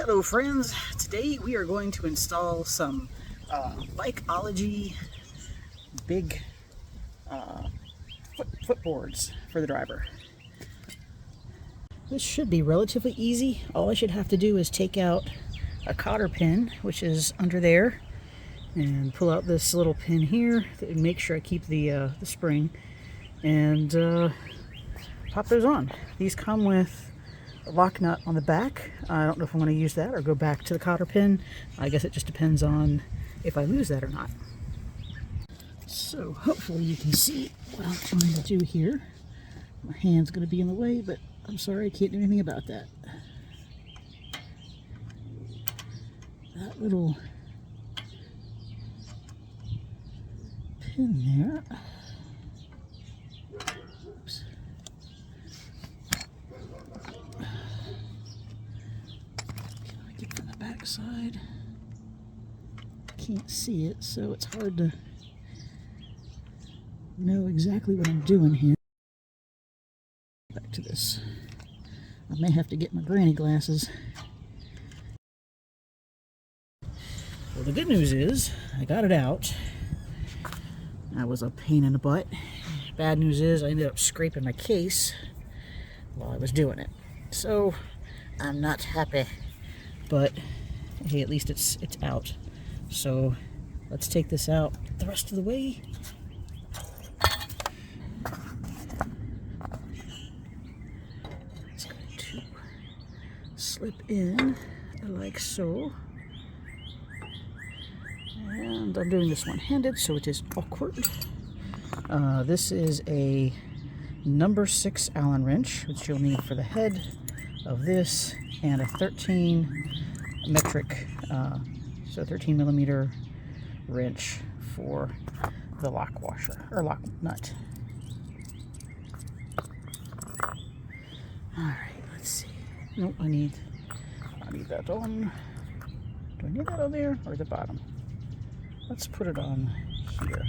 Hello friends, today we are going to install some Bykology big footboards for the driver. This should be relatively easy. All I should have to do is take out a cotter pin, which is under there, and pull out this little pin here and make sure I keep the spring, and pop those on. These come with a lock nut on the back. I don't know if I'm going to use that or go back to the cotter pin. I guess it just depends on if I lose that or not. So hopefully you can see what I'm trying to do here. My hand's going to be in the way, but I'm sorry, I can't do anything about that. That little pin there. Oops. Get from the back side. Can't see it, so it's hard to know exactly what I'm doing here. Back to this. I may have to get my granny glasses. Well, the good news is I got it out. That was a pain in the butt. Bad news is I ended up scraping my case while I was doing it. So I'm not happy. But hey, at least it's out. So let's take this out the rest of the way. It's going to slip in like so. And I'm doing this one-handed, so it is awkward. This is a number 6 Allen wrench, which you'll need for the head of this, and a 13 metric, so 13 millimeter wrench for the lock washer, or lock nut. Alright, let's see. Nope, I need that on. Do I need that on there, or the bottom? Let's put it on here.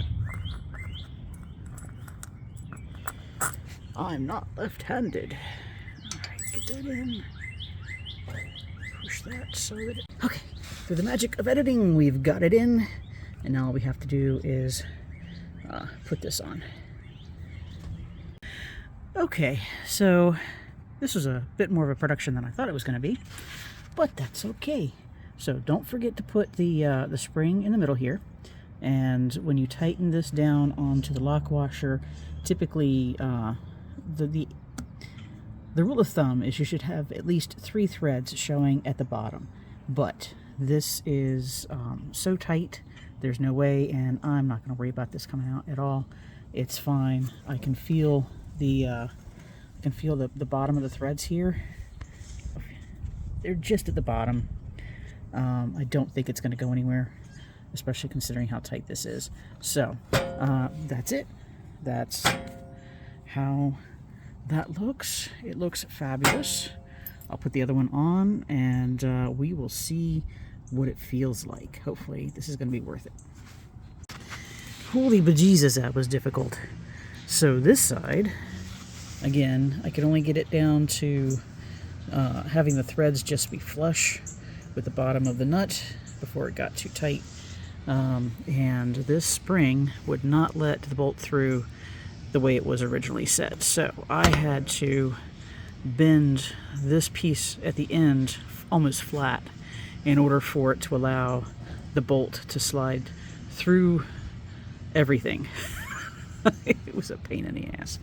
I'm not left-handed. Alright, get that in. Push that so that it... Okay, through the magic of editing, we've got it in. And now all we have to do is put this on. Okay, so this was a bit more of a production than I thought it was going to be. But that's okay. So don't forget to put the spring in the middle here. And when you tighten this down onto the lock washer, typically the rule of thumb is you should have at least 3 threads showing at the bottom. But this is so tight, there's no way, and I'm not going to worry about this coming out at all. It's fine. I can feel the bottom of the threads here. They're just at the bottom. I don't think it's going to go anywhere, especially considering how tight this is. So that's it. That's how that looks. It looks fabulous. I'll put the other one on, and we will see what it feels like. Hopefully this is going to be worth it. Holy bejesus, that was difficult. So this side, again, I could only get it down to having the threads just be flush with the bottom of the nut before it got too tight. And this spring would not let the bolt through the way it was originally set. So I had to bend this piece at the end almost flat in order for it to allow the bolt to slide through everything. It was a pain in the ass.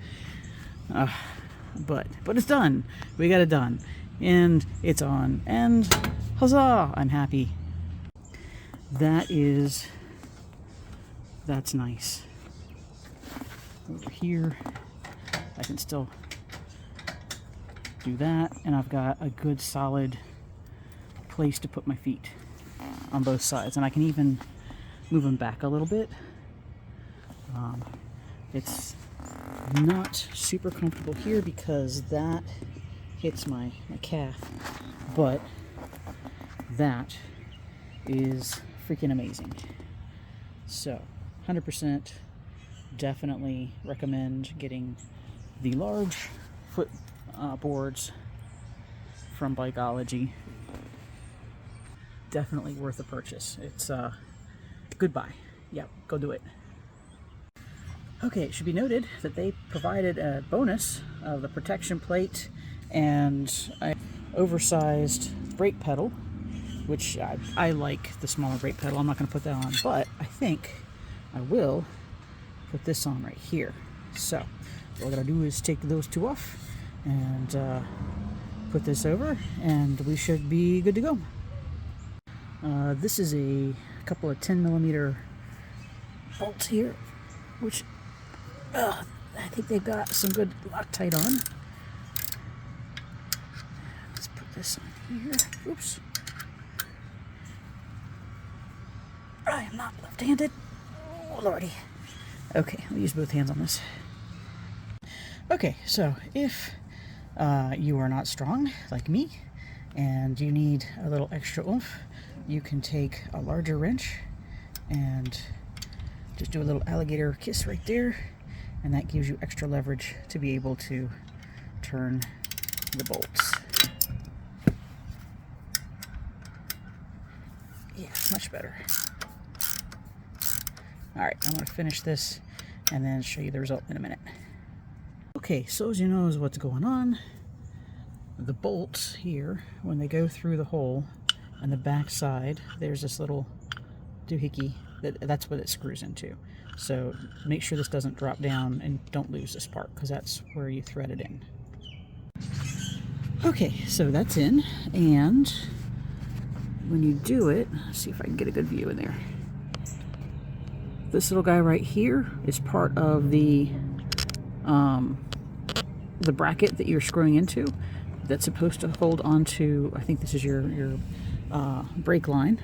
But it's done. We got it done. And it's on. And huzzah! I'm happy. That's nice. Over here, I can still do that, and I've got a good solid place to put my feet on both sides, and I can even move them back a little bit. It's not super comfortable here because that hits my calf, but that is freaking amazing. So 100% definitely recommend getting the large footboards from Bykology. definitely worth a purchase. It's goodbye. Yeah, go do it. Okay, it should be noted that they provided a bonus of the protection plate and an oversized brake pedal, which I like the smaller brake pedal. I'm not going to put that on, but I think I will put this on right here. So what we're going to do is take those two off and put this over, and we should be good to go. This is a couple of 10mm bolts here, which I think they've got some good Loctite on. Let's put this on here. Oops. I am not left-handed. Oh, lordy. Okay, I'll use both hands on this. Okay, so if you are not strong like me and you need a little extra oomph, you can take a larger wrench and just do a little alligator kiss right there, and that gives you extra leverage to be able to turn the bolts. Yeah, much better. Alright, I'm going to finish this and then show you the result in a minute. Okay, so as you know what's going on, the bolts here, when they go through the hole on the back side, there's this little doohickey that's what it screws into. So make sure this doesn't drop down and don't lose this part, because that's where you thread it in. Okay, so that's in, and when you do it, let's see if I can get a good view in there. This little guy right here is part of the bracket that you're screwing into. That's supposed to hold onto, I think this is your brake line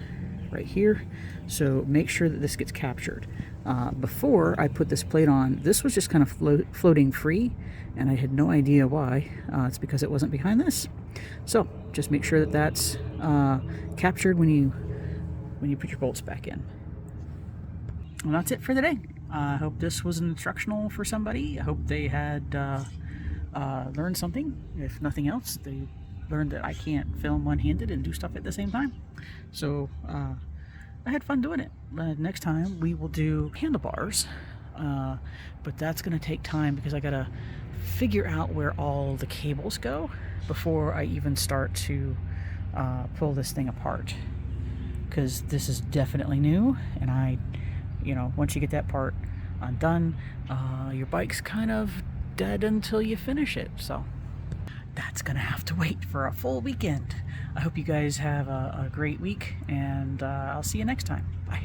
right here. So make sure that this gets captured. Before I put this plate on, this was just kind of floating free, and I had no idea why. It's because it wasn't behind this. So just make sure that that's captured when you put your bolts back in. Well, that's it for the day. I hope this was instructional for somebody. I hope they had learned something. If nothing else, they learned that I can't film one-handed and do stuff at the same time. So I had fun doing it. Next time we will do handlebars, but that's going to take time because I got to figure out where all the cables go before I even start to pull this thing apart, because this is definitely new, and once you get that part undone, your bike's kind of dead until you finish it. So that's gonna have to wait for a full weekend. I hope you guys have a great week, and I'll see you next time. Bye.